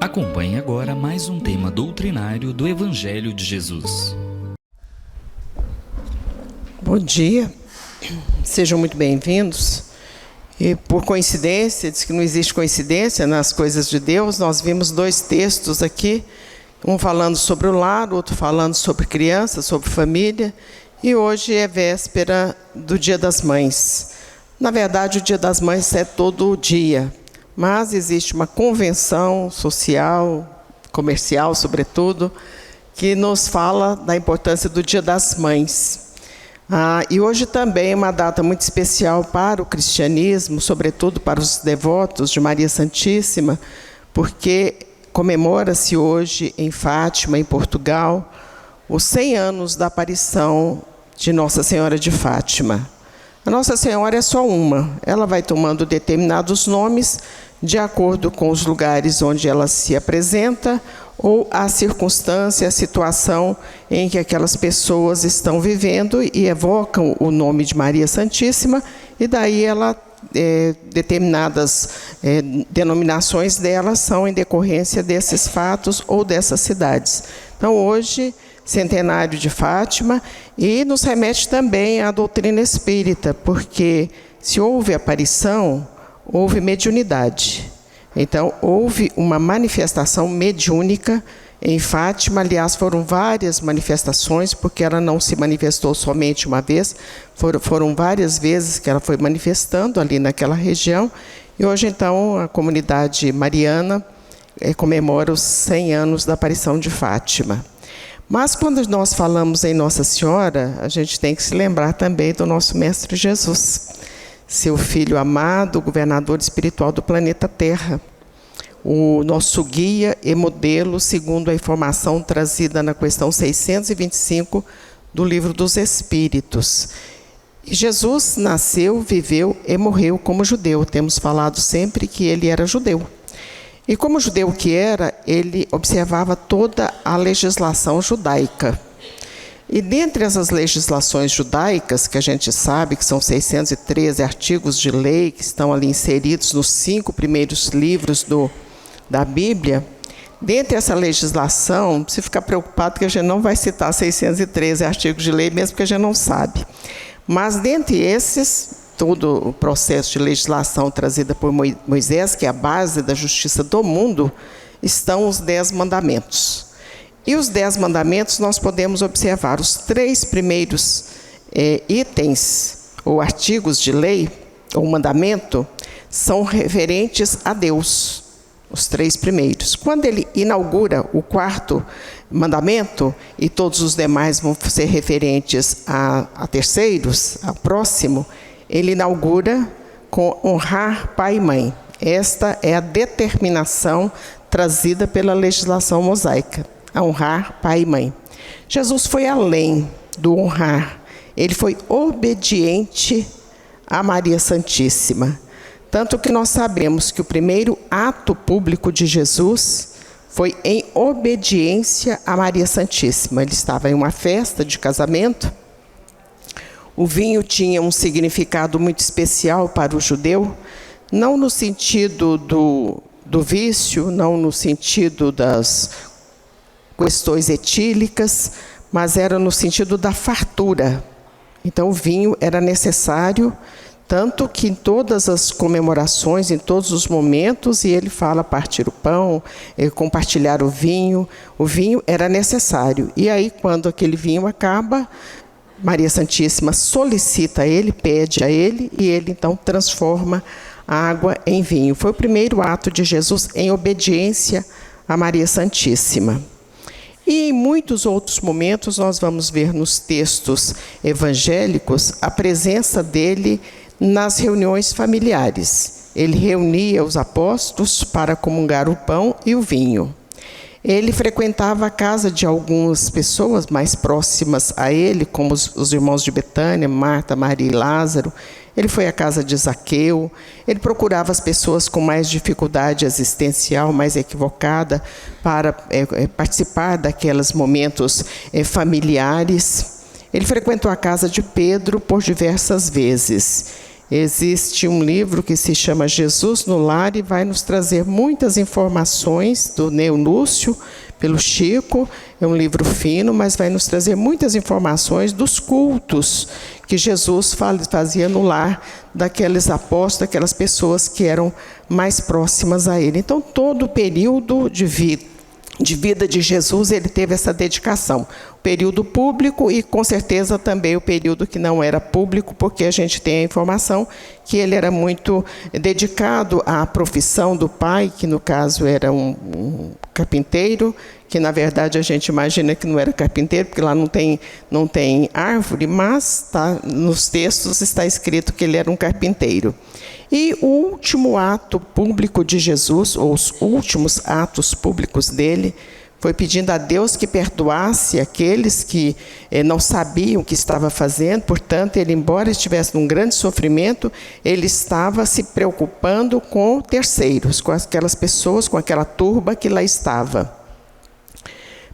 Acompanhe agora mais um tema doutrinário do Evangelho de Jesus. Bom dia, sejam muito bem-vindos. E por coincidência, diz que não existe coincidência nas coisas de Deus, nós vimos dois textos aqui, um falando sobre o lar, outro falando sobre criança, sobre família, e hoje é véspera do Dia das Mães. Na verdade, o Dia das Mães é todo dia, mas existe uma convenção social, comercial, sobretudo, que nos fala da importância do Dia das Mães. E hoje também é uma data muito especial para o cristianismo, sobretudo para os devotos de Maria Santíssima, porque comemora-se hoje em Fátima, em Portugal, os 100 anos da aparição de Nossa Senhora de Fátima. A Nossa Senhora é só uma, ela vai tomando determinados nomes de acordo com os lugares onde ela se apresenta ou a circunstância, a situação em que aquelas pessoas estão vivendo e evocam o nome de Maria Santíssima, e daí ela, determinadas denominações dela são em decorrência desses fatos ou dessas cidades. Então, hoje, centenário de Fátima, e nos remete também à doutrina espírita, porque se houve aparição, houve mediunidade. Então, houve uma manifestação mediúnica em Fátima. Aliás, foram várias manifestações, porque ela não se manifestou somente uma vez, foram várias vezes que ela foi manifestando ali naquela região. E hoje, então, a comunidade mariana comemora os 100 anos da aparição de Fátima. Mas, quando nós falamos em Nossa Senhora, a gente tem que se lembrar também do nosso Mestre Jesus, seu Filho amado, governador espiritual do planeta Terra, o nosso guia e modelo, segundo a informação trazida na questão 625 do Livro dos Espíritos. E Jesus nasceu, viveu e morreu como judeu. Temos falado sempre que ele era judeu. E como judeu que era, ele observava toda a legislação judaica. E dentre essas legislações judaicas, que a gente sabe que são 613 artigos de lei, que estão ali inseridos nos 5 primeiros livros da Bíblia, dentre essa legislação, não precisa ficar preocupado que a gente não vai citar 613 artigos de lei, mesmo que a gente não sabe. Mas dentre esses, todo o processo de legislação trazida por Moisés, que é a base da justiça do mundo, estão os 10 mandamentos. E os 10 mandamentos nós podemos observar. Os 3 primeiros itens ou artigos de lei, ou mandamento, são referentes a Deus. Os 3 primeiros. Quando ele inaugura o 4º mandamento, e todos os demais vão ser referentes a terceiros, a próximo, ele inaugura com honrar pai e mãe. Esta é a determinação trazida pela legislação mosaica, a honrar pai e mãe. Jesus foi além do honrar, ele foi obediente a Maria Santíssima. Tanto que nós sabemos que o primeiro ato público de Jesus foi em obediência a Maria Santíssima. Ele estava em uma festa de casamento. O vinho tinha um significado muito especial para o judeu, não no sentido do vício, não no sentido das questões etílicas, mas era no sentido da fartura. Então, o vinho era necessário, tanto que em todas as comemorações, em todos os momentos, e ele fala partir o pão, compartilhar o vinho era necessário. E aí, quando aquele vinho acaba, Maria Santíssima solicita a ele, pede a ele, e ele então transforma a água em vinho. Foi o primeiro ato de Jesus em obediência a Maria Santíssima. E em muitos outros momentos nós vamos ver nos textos evangélicos a presença dele nas reuniões familiares. Ele reunia os apóstolos para comungar o pão e o vinho. Ele frequentava a casa de algumas pessoas mais próximas a ele, como os irmãos de Betânia, Marta, Maria e Lázaro. Ele foi à casa de Zaqueu. Ele procurava as pessoas com mais dificuldade existencial, mais equivocada, para participar daqueles momentos familiares. Ele frequentou a casa de Pedro por diversas vezes. Existe um livro que se chama Jesus no Lar e vai nos trazer muitas informações do Neo Lúcio, pelo Chico. É um livro fino, mas vai nos trazer muitas informações dos cultos que Jesus fazia no lar daqueles apóstolos, daquelas pessoas que eram mais próximas a ele. Então, todo o período de vida de Jesus, ele teve essa dedicação. O período público e, com certeza, também o período que não era público, porque a gente tem a informação que ele era muito dedicado à profissão do pai, que no caso era um carpinteiro, que na verdade a gente imagina que não era carpinteiro, porque lá não tem árvore, mas nos textos está escrito que ele era um carpinteiro. E o último ato público de Jesus, ou os últimos atos públicos dele, foi pedindo a Deus que perdoasse aqueles que não sabiam o que estava fazendo. Portanto, ele, embora estivesse num grande sofrimento, ele estava se preocupando com terceiros, com aquelas pessoas, com aquela turba que lá estava.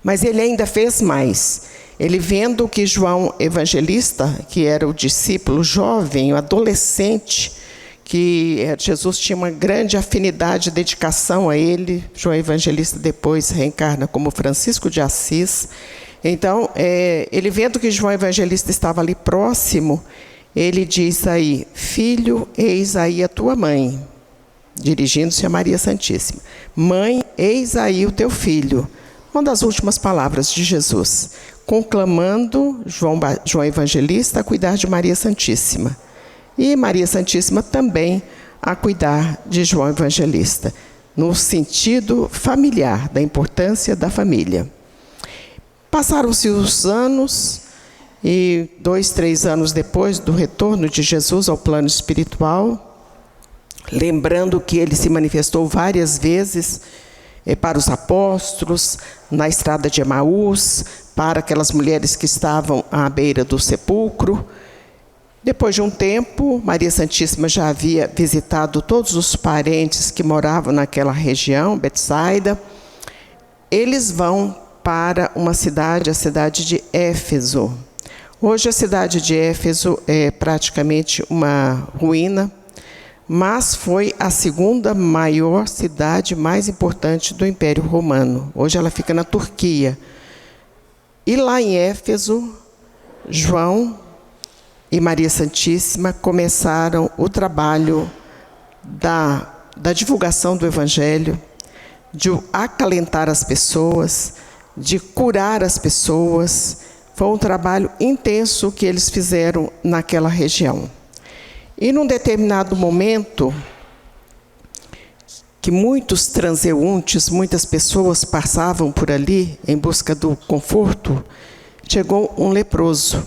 Mas ele ainda fez mais. Ele, vendo que João Evangelista, que era o discípulo jovem, o adolescente, que Jesus tinha uma grande afinidade, dedicação a ele. João Evangelista depois reencarna como Francisco de Assis. Então, ele vendo que João Evangelista estava ali próximo, ele diz aí: filho, eis aí a tua mãe, dirigindo-se a Maria Santíssima. Mãe, eis aí o teu filho. Uma das últimas palavras de Jesus, conclamando João Evangelista a cuidar de Maria Santíssima. E Maria Santíssima também a cuidar de João Evangelista, no sentido familiar, da importância da família. Passaram-se os anos, e 2, 3 anos depois do retorno de Jesus ao plano espiritual, lembrando que ele se manifestou várias vezes para os apóstolos, na estrada de Emaús, para aquelas mulheres que estavam à beira do sepulcro. Depois de um tempo, Maria Santíssima já havia visitado todos os parentes que moravam naquela região, Betsaida. Eles vão para uma cidade, a cidade de Éfeso. Hoje a cidade de Éfeso é praticamente uma ruína, mas foi a segunda maior cidade mais importante do Império Romano. Hoje ela fica na Turquia. E lá em Éfeso, João e Maria Santíssima começaram o trabalho da divulgação do Evangelho, de acalentar as pessoas, de curar as pessoas. Foi um trabalho intenso que eles fizeram naquela região. E num determinado momento, que muitos transeuntes, muitas pessoas passavam por ali em busca do conforto, chegou um leproso.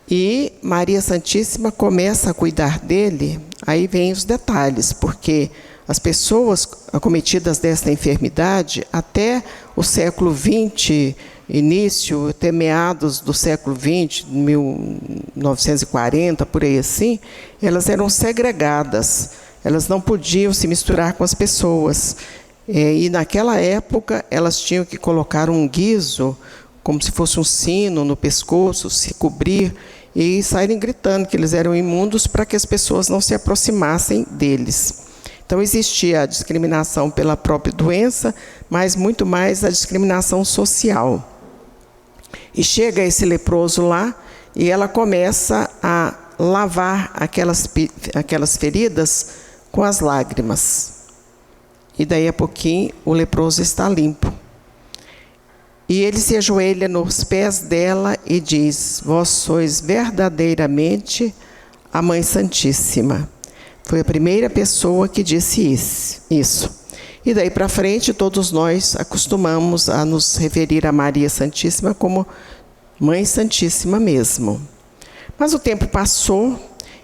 E Maria Santíssima começa a cuidar dele. Aí vem os detalhes, porque as pessoas acometidas desta enfermidade, até o século XX, início, até meados do século XX, 1940, por aí assim, elas eram segregadas, elas não podiam se misturar com as pessoas. E naquela época, elas tinham que colocar um guiso, como se fosse um sino no pescoço, se cobrir e saírem gritando que eles eram imundos para que as pessoas não se aproximassem deles. Então, existia a discriminação pela própria doença, mas muito mais a discriminação social. E chega esse leproso lá, e ela começa a lavar aquelas feridas com as lágrimas. E daí a pouquinho, o leproso está limpo. E ele se ajoelha nos pés dela e diz: vós sois verdadeiramente a Mãe Santíssima. Foi a primeira pessoa que disse isso. E daí para frente, todos nós acostumamos a nos referir a Maria Santíssima como Mãe Santíssima mesmo. Mas o tempo passou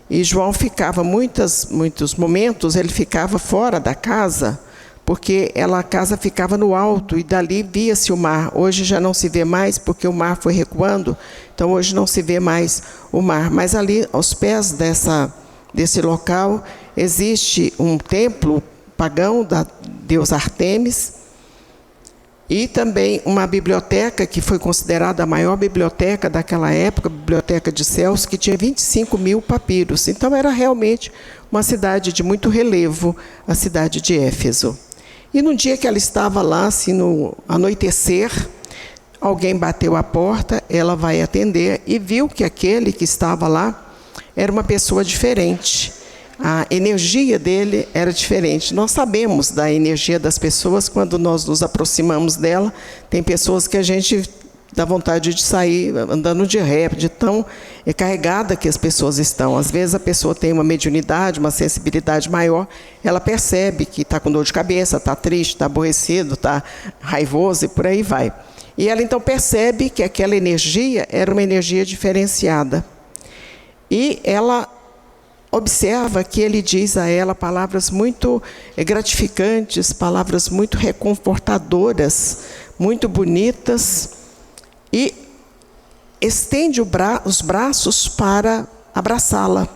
e João ficava, muitos momentos, ele ficava fora da casa, porque a casa ficava no alto e dali via-se o mar. Hoje já não se vê mais, porque o mar foi recuando, então hoje não se vê mais o mar. Mas ali, aos pés desse local, existe um templo pagão da deusa Ártemis, e também uma biblioteca que foi considerada a maior biblioteca daquela época, a Biblioteca de Celso, que tinha 25 mil papiros. Então era realmente uma cidade de muito relevo, a cidade de Éfeso. E no dia que ela estava lá, assim, no anoitecer, alguém bateu a porta, ela vai atender e viu que aquele que estava lá era uma pessoa diferente. A energia dele era diferente. Nós sabemos da energia das pessoas quando nós nos aproximamos dela. Tem pessoas que a gente dá vontade de sair andando de ré, de tão carregada que as pessoas estão. Às vezes a pessoa tem uma mediunidade, uma sensibilidade maior, ela percebe que está com dor de cabeça, está triste, está aborrecido, está raivoso e por aí vai. E ela então percebe que aquela energia era uma energia diferenciada. E ela observa que ele diz a ela palavras muito gratificantes, palavras muito reconfortadoras, muito bonitas, e estende os braços para abraçá-la.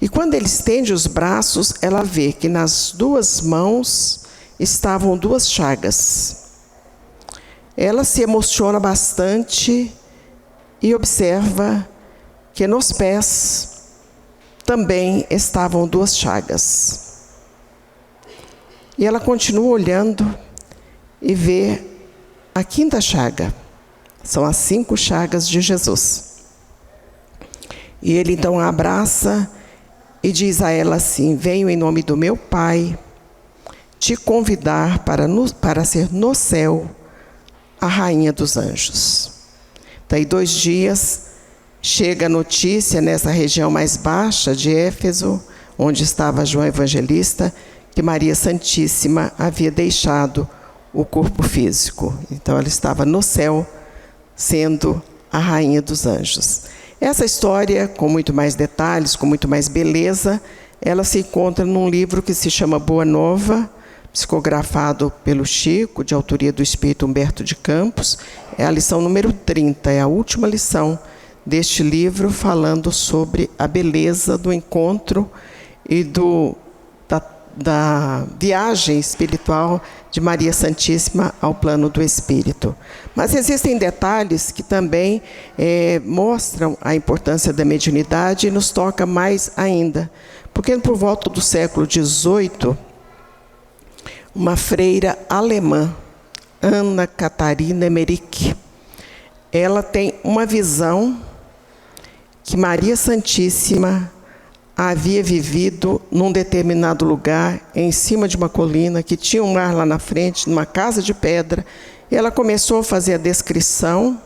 E quando ele estende os braços, ela vê que nas duas mãos estavam duas chagas. Ela se emociona bastante e observa que nos pés também estavam duas chagas. E ela continua olhando e vê a quinta chaga. São as 5 chagas de Jesus. E ele então a abraça e diz a ela assim: venho em nome do meu Pai te convidar para ser no céu a rainha dos anjos. Daí 2 dias chega a notícia nessa região mais baixa de Éfeso, onde estava João Evangelista, que Maria Santíssima havia deixado o corpo físico. Então ela estava no céu, sendo a rainha dos anjos. Essa história, com muito mais detalhes, com muito mais beleza, ela se encontra num livro que se chama Boa Nova, psicografado pelo Chico, de autoria do Espírito Humberto de Campos. É a lição número 30, é a última lição deste livro, falando sobre a beleza do encontro e da viagem espiritual de Maria Santíssima ao plano do Espírito. Mas existem detalhes que também mostram a importância da mediunidade e nos toca mais ainda. Porque por volta do século XVIII, uma freira alemã, Ana Catarina Emmerich, ela tem uma visão que Maria Santíssima havia vivido num determinado lugar, em cima de uma colina, que tinha um mar lá na frente, numa casa de pedra. E ela começou a fazer a descrição.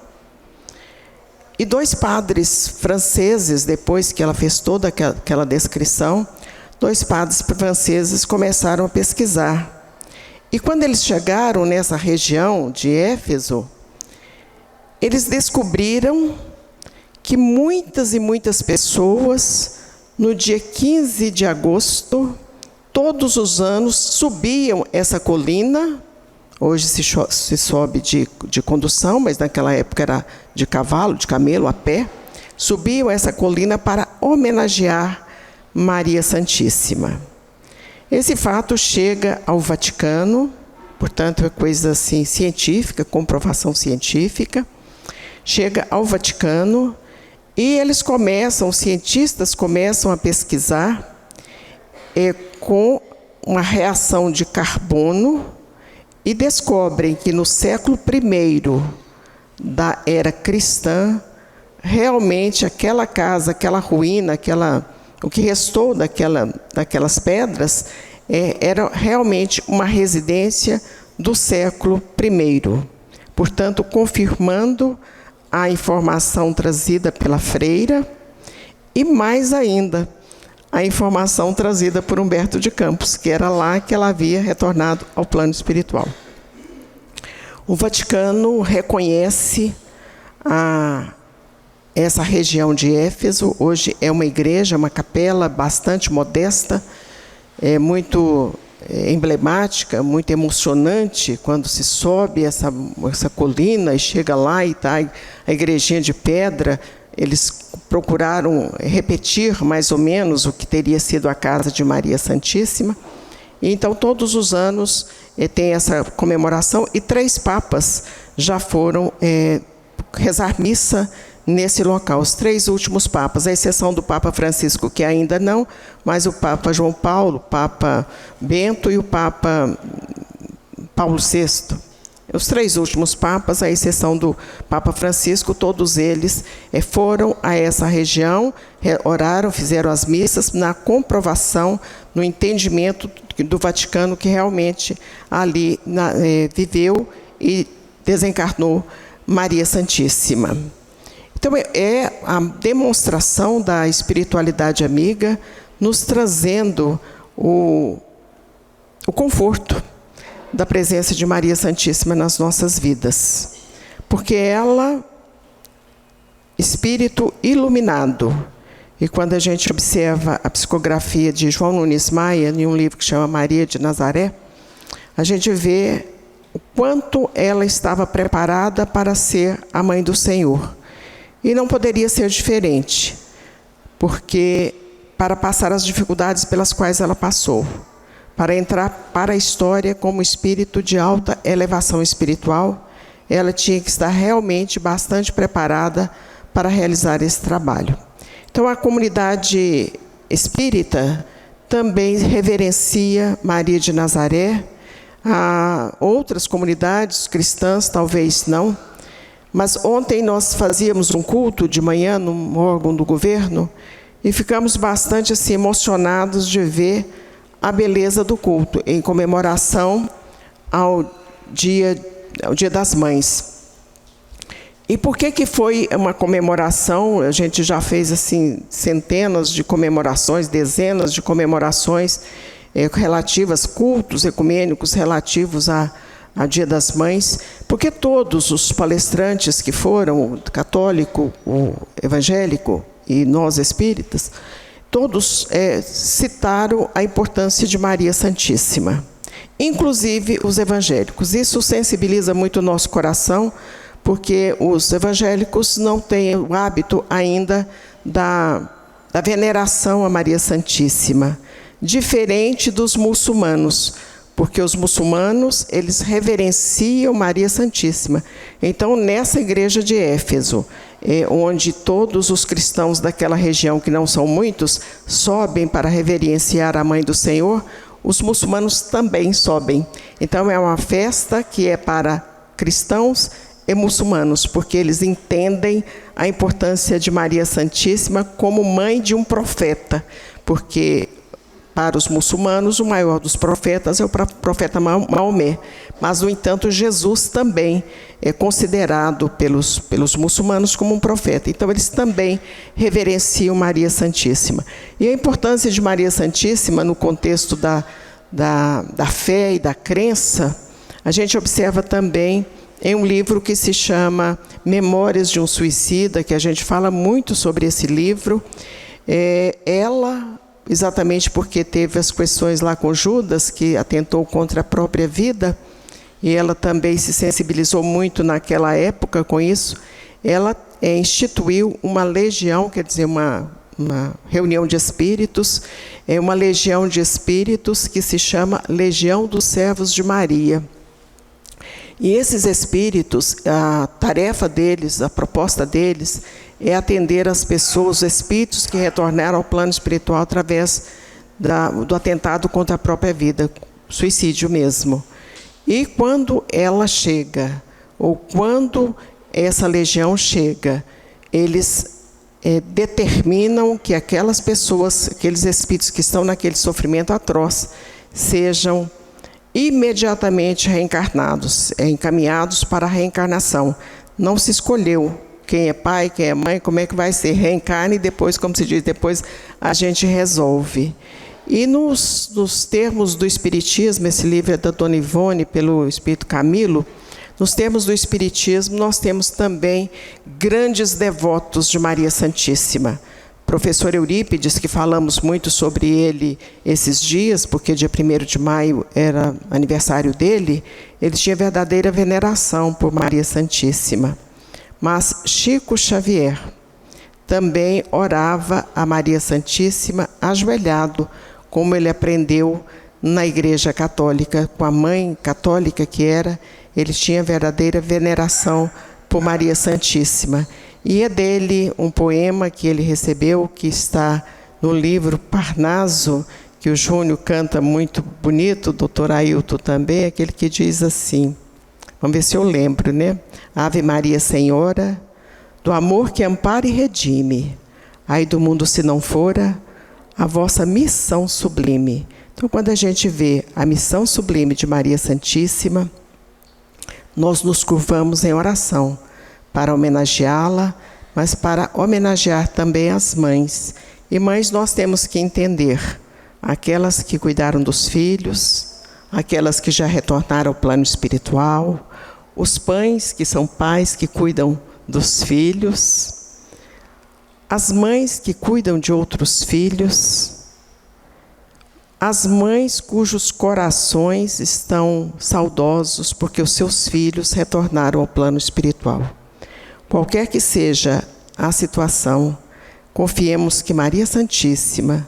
E 2 padres franceses, depois que ela fez toda aquela descrição, 2 padres franceses começaram a pesquisar. E quando eles chegaram nessa região de Éfeso, eles descobriram que muitas e muitas pessoas, no dia 15 de agosto, todos os anos, subiam essa colina. Hoje se sobe de condução, mas naquela época era de cavalo, de camelo, a pé. Subiam essa colina para homenagear Maria Santíssima. Esse fato chega ao Vaticano, portanto é coisa assim científica, comprovação científica. Chega ao Vaticano e os cientistas começam a pesquisar com uma reação de carbono e descobrem que no século I da era cristã, realmente aquela casa, aquela ruína, o que restou daquelas pedras, era realmente uma residência do século I. Portanto, confirmando a informação trazida pela freira e, mais ainda, a informação trazida por Humberto de Campos, que era lá que ela havia retornado ao plano espiritual. O Vaticano reconhece essa região de Éfeso. Hoje é uma igreja, uma capela bastante modesta, muito emblemática, muito emocionante, quando se sobe essa colina e chega lá e está a igrejinha de pedra. Eles procuraram repetir mais ou menos o que teria sido a casa de Maria Santíssima. E então, todos os anos tem essa comemoração, e 3 papas já foram rezar missa nesse local. Os 3 últimos papas, à exceção do Papa Francisco, que ainda não, mas o Papa João Paulo, o Papa Bento e o Papa Paulo VI. Os 3 últimos papas, à exceção do Papa Francisco, todos eles foram a essa região, oraram, fizeram as missas na comprovação, no entendimento do Vaticano que realmente ali viveu e desencarnou Maria Santíssima. Então, é a demonstração da espiritualidade amiga nos trazendo o conforto da presença de Maria Santíssima nas nossas vidas. Porque ela, espírito iluminado, e quando a gente observa a psicografia de João Nunes Maia, em um livro que chama Maria de Nazaré, a gente vê o quanto ela estava preparada para ser a mãe do Senhor. E não poderia ser diferente, porque para passar as dificuldades pelas quais ela passou, para entrar para a história como espírito de alta elevação espiritual, ela tinha que estar realmente bastante preparada para realizar esse trabalho. Então, a comunidade espírita também reverencia Maria de Nazaré. Há outras comunidades cristãs, talvez não. Mas ontem nós fazíamos um culto de manhã num órgão do governo e ficamos bastante assim, emocionados de ver a beleza do culto, em comemoração ao Dia das Mães. E por que foi uma comemoração? A gente já fez assim, centenas de comemorações, dezenas de comemorações relativas, cultos ecumênicos relativos a Dia das Mães, porque todos os palestrantes que foram, o católico, o evangélico e nós espíritas, todos citaram a importância de Maria Santíssima, inclusive os evangélicos. Isso sensibiliza muito o nosso coração, porque os evangélicos não têm o hábito ainda da veneração a Maria Santíssima, diferente dos muçulmanos, porque os muçulmanos, eles reverenciam Maria Santíssima. Então, nessa igreja de Éfeso, onde todos os cristãos daquela região, que não são muitos, sobem para reverenciar a Mãe do Senhor, os muçulmanos também sobem. Então, é uma festa que é para cristãos e muçulmanos, porque eles entendem a importância de Maria Santíssima como mãe de um profeta, porque para os muçulmanos, o maior dos profetas é o profeta Maomé. Mas, no entanto, Jesus também é considerado pelos muçulmanos como um profeta. Então, eles também reverenciam Maria Santíssima. E a importância de Maria Santíssima no contexto da fé e da crença, a gente observa também em um livro que se chama Memórias de um Suicida, que a gente fala muito sobre esse livro. Ela, exatamente porque teve as questões lá com Judas, que atentou contra a própria vida, e ela também se sensibilizou muito naquela época com isso, ela instituiu uma legião, quer dizer, uma reunião de espíritos, uma legião de espíritos que se chama Legião dos Servos de Maria. E esses espíritos, a tarefa deles, a proposta deles, é atender as pessoas, os espíritos que retornaram ao plano espiritual através do atentado contra a própria vida, suicídio mesmo. E quando ela chega, ou quando essa legião chega, eles determinam que aquelas pessoas, aqueles espíritos que estão naquele sofrimento atroz, sejam imediatamente reencarnados, encaminhados para a reencarnação. Não se escolheu quem é pai, quem é mãe, como é que vai ser, reencarne e depois, como se diz, depois a gente resolve. E nos termos do Espiritismo, esse livro é da Dona Ivone, pelo Espírito Camilo, nos termos do Espiritismo, nós temos também grandes devotos de Maria Santíssima. Professor Eurípides, que falamos muito sobre ele esses dias, porque dia 1º de maio era aniversário dele, ele tinha verdadeira veneração por Maria Santíssima. Mas Chico Xavier também orava a Maria Santíssima ajoelhado, como ele aprendeu na Igreja Católica, com a mãe católica que era, ele tinha verdadeira veneração por Maria Santíssima. E é dele um poema que ele recebeu, que está no livro Parnaso, que o Júnior canta muito bonito, o doutor Ailton também, aquele que diz assim, vamos ver se eu lembro, né? Ave Maria Senhora, do amor que ampara e redime, ai do mundo se não fora a vossa missão sublime. Então, quando a gente vê a missão sublime de Maria Santíssima, nós nos curvamos em oração para homenageá-la, mas para homenagear também as mães. E mães nós temos que entender, aquelas que cuidaram dos filhos, aquelas que já retornaram ao plano espiritual, os pais que são pais que cuidam dos filhos, as mães que cuidam de outros filhos, as mães cujos corações estão saudosos porque os seus filhos retornaram ao plano espiritual. Qualquer que seja a situação, confiemos que Maria Santíssima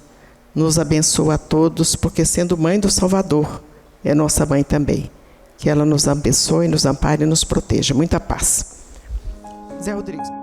nos abençoa a todos, porque sendo mãe do Salvador, é nossa mãe também. Que ela nos abençoe, nos ampare e nos proteja. Muita paz. Zé Rodrigues.